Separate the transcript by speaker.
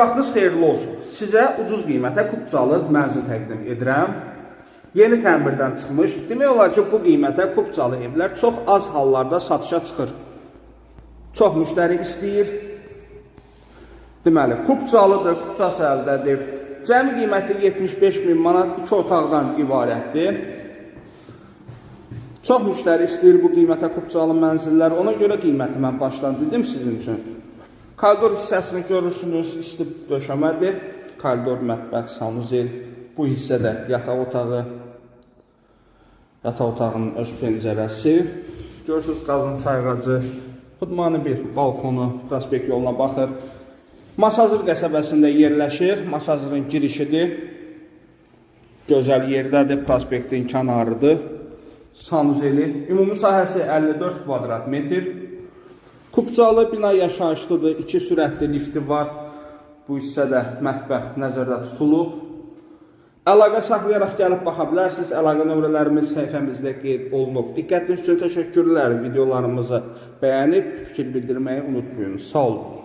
Speaker 1: Vaxtınız xeyirli olsun. Sizə ucuz qiymətə Kupçalı mənzil təqdim edirəm. Yeni təmirdən çıxmış. Demək olar ki, bu qiymətə Kupçalı evlər çox az hallarda satışa çıxır. Çox müştəri istəyir. Deməli, Kupçalıdır, Kupçası əldədir. Cəmi qiyməti 75.000 manat 2 otaqdan ibarətdir. Çox müştəri istəyir bu qiymətə Kupçalı mənzillər. Ona görə qiyməti mən başdan dedim sizin üçün. Koridor hissəsini görürsünüz, isti döşəmədir. Koridor, mətbəx, sanuzel. Bu hissədə yataq otağı. Yataq otağının öz pəncərəsi. Görürsünüz, qazın sayğacı. Xudmanı bir balkonu, prospekt yoluna baxır. Masazır qəsəbəsində yerləşir. Masazırın girişidir. Gözəl yerdədir, prospektin kənarıdır. Sanuzeli. Ümumi sahəsi 54 kvadrat metr. Kupçalı bina yaşayışlıdır. 2 sürətli lifti var. Bu hissədə mətbəx nəzərdə tutulub. Əlaqə saxlayaraq gəlib baxa bilərsiniz. Əlaqə nömrələrimiz səhifəmizdə qeyd olunub. Diqqətiniz üçün təşəkkürlər. Videolarımızı bəyənib fikir bildirməyi unutmayın. Sağ olun.